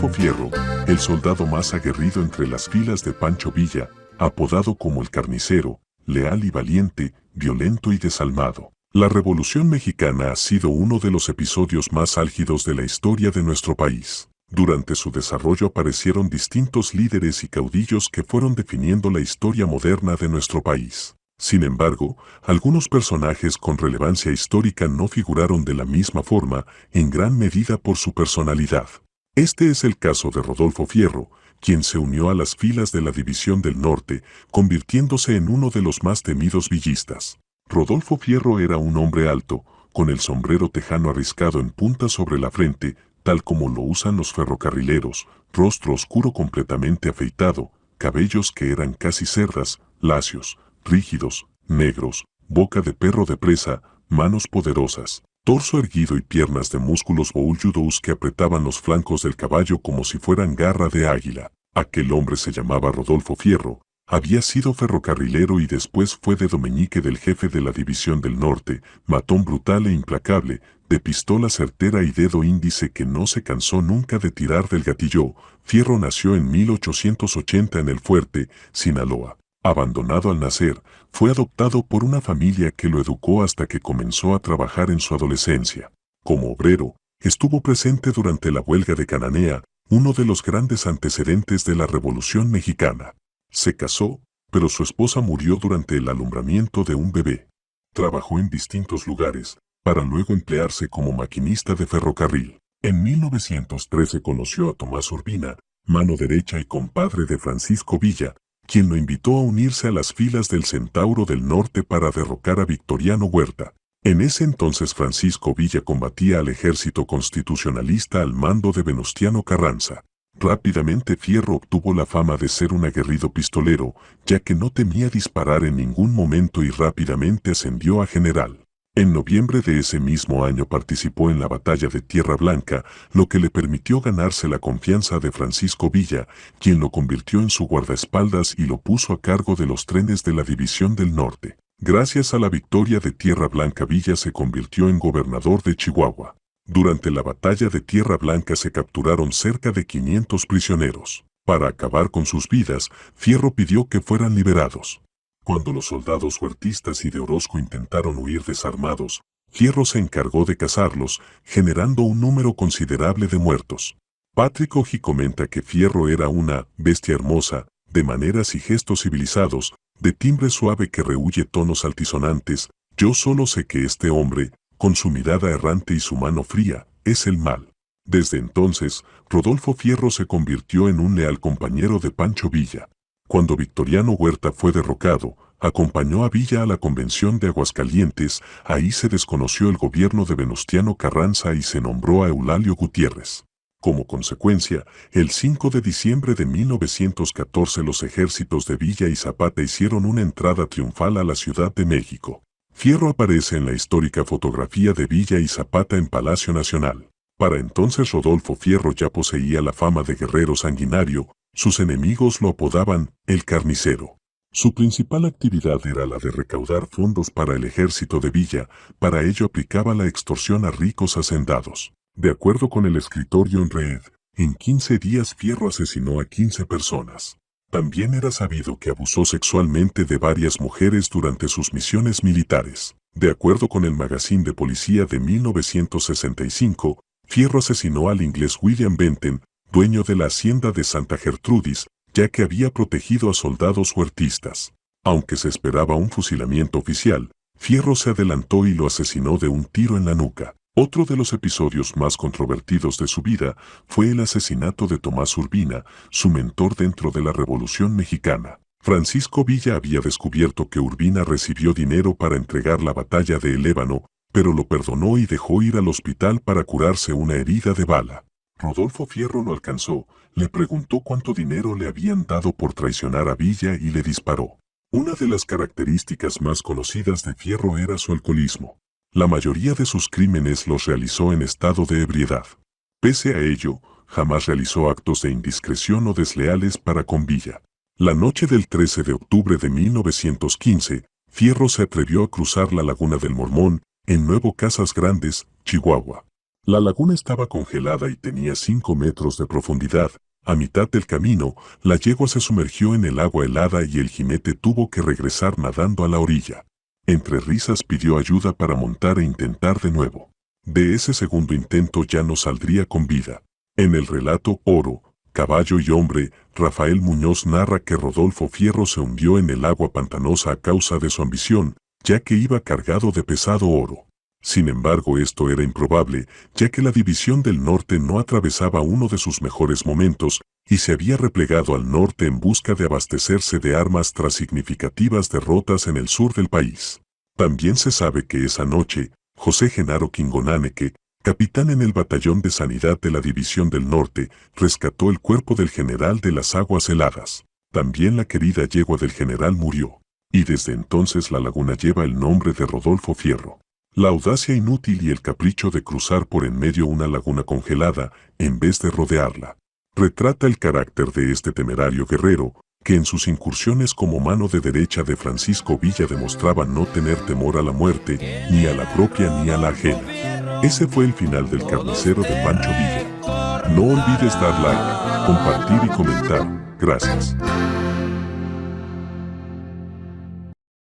Rodolfo Fierro, el soldado más aguerrido entre las filas de Pancho Villa, apodado como el Carnicero, leal y valiente, violento y desalmado. La Revolución Mexicana ha sido uno de los episodios más álgidos de la historia de nuestro país. Durante su desarrollo aparecieron distintos líderes y caudillos que fueron definiendo la historia moderna de nuestro país. Sin embargo, algunos personajes con relevancia histórica no figuraron de la misma forma, en gran medida por su personalidad. Este es el caso de Rodolfo Fierro, quien se unió a las filas de la División del Norte, convirtiéndose en uno de los más temidos villistas. Rodolfo Fierro era un hombre alto, con el sombrero tejano arriscado en punta sobre la frente, tal como lo usan los ferrocarrileros, rostro oscuro completamente afeitado, cabellos que eran casi cerdas, lacios, rígidos, negros, boca de perro de presa, manos poderosas, torso erguido y piernas de músculos boulludos que apretaban los flancos del caballo como si fueran garra de águila. Aquel hombre se llamaba Rodolfo Fierro, había sido ferrocarrilero y después fue dedomeñique del jefe de la División del Norte, matón brutal e implacable, de pistola certera y dedo índice que no se cansó nunca de tirar del gatillo. Fierro nació en 1880 en El Fuerte, Sinaloa. Abandonado al nacer, fue adoptado por una familia que lo educó hasta que comenzó a trabajar en su adolescencia. Como obrero, estuvo presente durante la huelga de Cananea, uno de los grandes antecedentes de la Revolución Mexicana. Se casó, pero su esposa murió durante el alumbramiento de un bebé. Trabajó en distintos lugares, para luego emplearse como maquinista de ferrocarril. En 1913 conoció a Tomás Urbina, mano derecha y compadre de Francisco Villa, quien lo invitó a unirse a las filas del Centauro del Norte para derrocar a Victoriano Huerta. En ese entonces Francisco Villa combatía al ejército constitucionalista al mando de Venustiano Carranza. Rápidamente Fierro obtuvo la fama de ser un aguerrido pistolero, ya que no temía disparar en ningún momento y rápidamente ascendió a general. En noviembre de ese mismo año participó en la batalla de Tierra Blanca, lo que le permitió ganarse la confianza de Francisco Villa, quien lo convirtió en su guardaespaldas y lo puso a cargo de los trenes de la División del Norte. Gracias a la victoria de Tierra Blanca, Villa se convirtió en gobernador de Chihuahua. Durante la batalla de Tierra Blanca se capturaron cerca de 500 prisioneros. Para acabar con sus vidas, Fierro pidió que fueran liberados. Cuando los soldados huertistas y de Orozco intentaron huir desarmados, Fierro se encargó de cazarlos, generando un número considerable de muertos. Patrick Oji comenta que Fierro era una bestia hermosa, de maneras y gestos civilizados, de timbre suave que rehúye tonos altisonantes. Yo solo sé que este hombre, con su mirada errante y su mano fría, es el mal. Desde entonces, Rodolfo Fierro se convirtió en un leal compañero de Pancho Villa. Cuando Victoriano Huerta fue derrocado, acompañó a Villa a la Convención de Aguascalientes. Ahí se desconoció el gobierno de Venustiano Carranza y se nombró a Eulalio Gutiérrez. Como consecuencia, el 5 de diciembre de 1914 los ejércitos de Villa y Zapata hicieron una entrada triunfal a la Ciudad de México. Fierro aparece en la histórica fotografía de Villa y Zapata en Palacio Nacional. Para entonces Rodolfo Fierro ya poseía la fama de guerrero sanguinario, sus enemigos lo apodaban el Carnicero. Su principal actividad era la de recaudar fondos para el ejército de Villa, para ello aplicaba la extorsión a ricos hacendados. De acuerdo con el escritor John Reed, en 15 días Fierro asesinó a 15 personas. También era sabido que abusó sexualmente de varias mujeres durante sus misiones militares. De acuerdo con el Magazine de Policía de 1965, Fierro asesinó al inglés William Benton, dueño de la hacienda de Santa Gertrudis, ya que había protegido a soldados huertistas. Aunque se esperaba un fusilamiento oficial, Fierro se adelantó y lo asesinó de un tiro en la nuca. Otro de los episodios más controvertidos de su vida fue el asesinato de Tomás Urbina, su mentor dentro de la Revolución Mexicana. Francisco Villa había descubierto que Urbina recibió dinero para entregar la batalla de El Ébano, pero lo perdonó y dejó ir al hospital para curarse una herida de bala. Rodolfo Fierro lo alcanzó, le preguntó cuánto dinero le habían dado por traicionar a Villa y le disparó. Una de las características más conocidas de Fierro era su alcoholismo. La mayoría de sus crímenes los realizó en estado de ebriedad. Pese a ello, jamás realizó actos de indiscreción o desleales para con Villa. La noche del 13 de octubre de 1915, Fierro se atrevió a cruzar la Laguna del Mormón, en Nuevo Casas Grandes, Chihuahua. La laguna estaba congelada y tenía 5 metros de profundidad. A mitad del camino, la yegua se sumergió en el agua helada y el jinete tuvo que regresar nadando a la orilla. Entre risas pidió ayuda para montar e intentar de nuevo. De ese segundo intento ya no saldría con vida. En el relato Oro, Caballo y Hombre, Rafael Muñoz narra que Rodolfo Fierro se hundió en el agua pantanosa a causa de su ambición, ya que iba cargado de pesado oro. Sin embargo, esto era improbable, ya que la División del Norte no atravesaba uno de sus mejores momentos y se había replegado al norte en busca de abastecerse de armas tras significativas derrotas en el sur del país. También se sabe que esa noche, José Genaro Quingonáneque, capitán en el Batallón de Sanidad de la División del Norte, rescató el cuerpo del general de las aguas heladas. También la querida yegua del general murió, y desde entonces la laguna lleva el nombre de Rodolfo Fierro. La audacia inútil y el capricho de cruzar por en medio una laguna congelada, en vez de rodearla, retrata el carácter de este temerario guerrero, que en sus incursiones como mano de derecha de Francisco Villa demostraba no tener temor a la muerte, ni a la propia ni a la ajena. Ese fue el final del carnicero de Pancho Villa. No olvides dar like, compartir y comentar. Gracias.